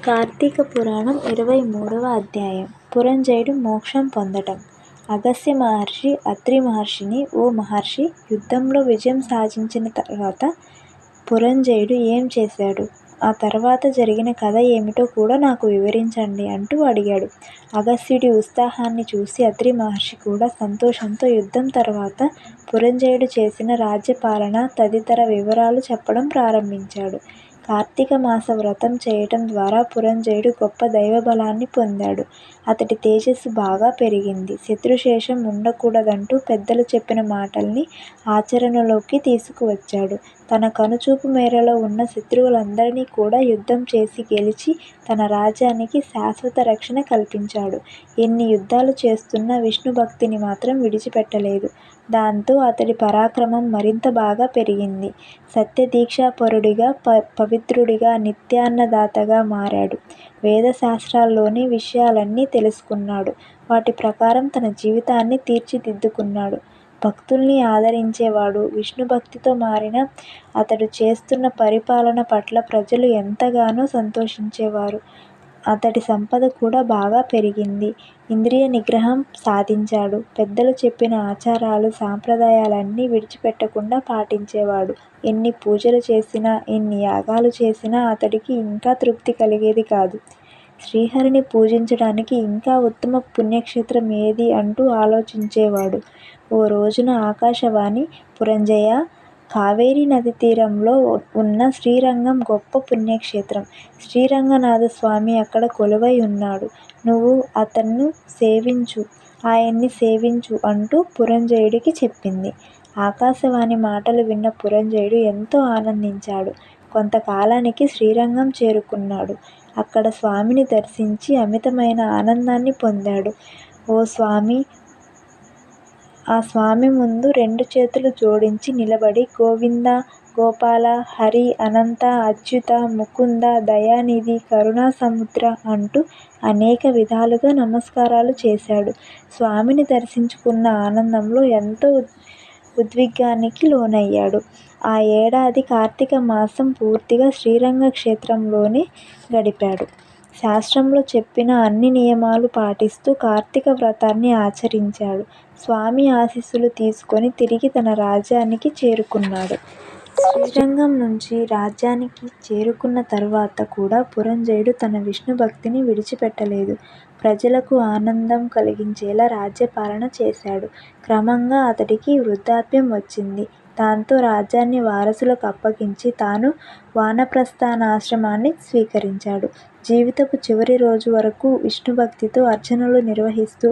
కార్తీక పురాణం 23వ అధ్యాయం. పురంజయుడు మోక్షం పొందటం. అగస్త్య మహర్షి అత్రి మహర్షిని, ఓ మహర్షి, యుద్ధంలో విజయం సాధించిన తర్వాత పురంజయుడు ఏం చేశాడు? ఆ తర్వాత జరిగిన కథ ఏమిటో కూడా నాకు వివరించండి అంటూ అడిగాడు. అగస్త్యుడి ఉత్సాహాన్ని చూసి అత్రి మహర్షి కూడా సంతోషంతో యుద్ధం తర్వాత పురంజయుడు చేసిన రాజ్యపాలన తదితర వివరాలు చెప్పడం ప్రారంభించాడు. కార్తీక మాస వ్రతం చేయటం ద్వారా పురంజయుడు గొప్ప దైవబలాన్ని పొందాడు. అతడి తేజస్సు బాగా పెరిగింది. శత్రుశేషం ఉండకూడదంటూ పెద్దలు చెప్పిన మాటల్ని ఆచరణలోకి తీసుకువచ్చాడు. తన కనుచూపు మేరలో ఉన్న శత్రువులందరినీ కూడా యుద్ధం చేసి గెలిచి తన రాజ్యానికి శాశ్వత రక్షణ కల్పించాడు. ఎన్ని యుద్ధాలు చేస్తున్నా విష్ణు భక్తిని మాత్రం విడిచిపెట్టలేదు. దాంతో అతడి పరాక్రమం మరింత బాగా పెరిగింది. సత్యదీక్షాపరుడిగా, పవిత్రుడిగా, నిత్యాన్నదాతగా మారాడు. వేదశాస్త్రాల్లోని విషయాలన్నీ తెలుసుకున్నాడు. వాటి ప్రకారం తన జీవితాన్ని తీర్చిదిద్దుకున్నాడు. భక్తుల్ని ఆదరించేవాడు. విష్ణుభక్తితో మారిన అతడు చేస్తున్న పరిపాలన పట్ల ప్రజలు ఎంతగానో సంతోషించేవారు. అతడి సంపద కూడా బాగా పెరిగింది. ఇంద్రియ నిగ్రహం సాధించాడు. పెద్దలు చెప్పిన ఆచారాలు, సాంప్రదాయాలన్నీ విడిచిపెట్టకుండా పాటించేవాడు. ఎన్ని పూజలు చేసినా, ఎన్ని యాగాలు చేసినా అతడికి ఇంకా తృప్తి కలిగేది కాదు. శ్రీహరిని పూజించడానికి ఇంకా ఉత్తమ పుణ్యక్షేత్రం ఏది అంటూ ఆలోచించేవాడు. ఓ రోజున ఆకాశవాణి, పురంజయ, కావేరీ నదీ తీరంలో ఉన్న శ్రీరంగం గొప్ప పుణ్యక్షేత్రం. శ్రీరంగనాథస్వామి అక్కడ కొలువై ఉన్నాడు. నువ్వు ఆయన్ని సేవించు అంటూ పురంజయుడికి చెప్పింది. ఆకాశవాణి మాటలు విన్న పురంజయుడు ఎంతో ఆనందించాడు. కొంతకాలానికి శ్రీరంగం చేరుకున్నాడు. అక్కడ స్వామిని దర్శించి అమితమైన ఆనందాన్ని పొందాడు. ఆ స్వామి ముందు 2 చేతులు జోడించి నిలబడి గోవింద, గోపాల, హరి, అనంత, అచ్యుత, ముకుంద, దయానిధి, కరుణాసముద్ర అంటూ అనేక విధాలుగా నమస్కారాలు చేశాడు. స్వామిని దర్శించుకున్న ఆనందంలో ఎంతో ఉద్విగ్నానికి లోనయ్యాడు. ఆ ఏడాది కార్తీక మాసం పూర్తిగా శ్రీరంగ క్షేత్రంలోనే గడిపాడు. శాస్త్రంలో చెప్పిన అన్ని నియమాలు పాటిస్తూ కార్తీక వ్రతాన్ని ఆచరించాడు. స్వామి ఆశీస్సులు తీసుకొని తిరిగి తన రాజ్యానికి చేరుకున్నాడు. శ్రీరంగం నుంచి రాజ్యానికి చేరుకున్న తర్వాత కూడా పురంజయుడు తన విష్ణు భక్తిని విడిచిపెట్టలేదు. ప్రజలకు ఆనందం కలిగించేలా రాజ్యపాలన చేశాడు. క్రమంగా అతడికి వృద్ధాప్యం వచ్చింది. దాంతో రాజ్యాన్ని వారసులకు అప్పగించి తాను వానప్రస్థానాశ్రమాన్ని స్వీకరించాడు. జీవితపు చివరి రోజు వరకు విష్ణుభక్తితో అర్చనలు నిర్వహిస్తూ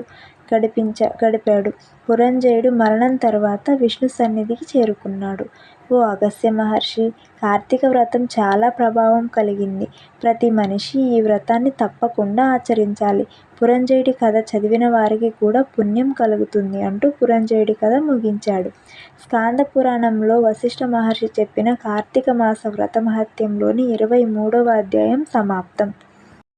గడిపాడు. పురంజయుడు మరణం తర్వాత విష్ణు సన్నిధికి చేరుకున్నాడు. ఓ అగస్త్య మహర్షి, కార్తీక వ్రతం చాలా ప్రభావం కలిగింది. ప్రతి మనిషి ఈ వ్రతాన్ని తప్పకుండా ఆచరించాలి. పురంజయుడి కథ చదివిన వారికి కూడా పుణ్యం కలుగుతుంది అంటూ పురంజయుడి కథ ముగించాడు. స్కాంద పురాణంలో వశిష్ఠ మహర్షి చెప్పిన కార్తీక మాస వ్రత మహాత్మ్యంలోని 23వ అధ్యాయం సమాప్తం.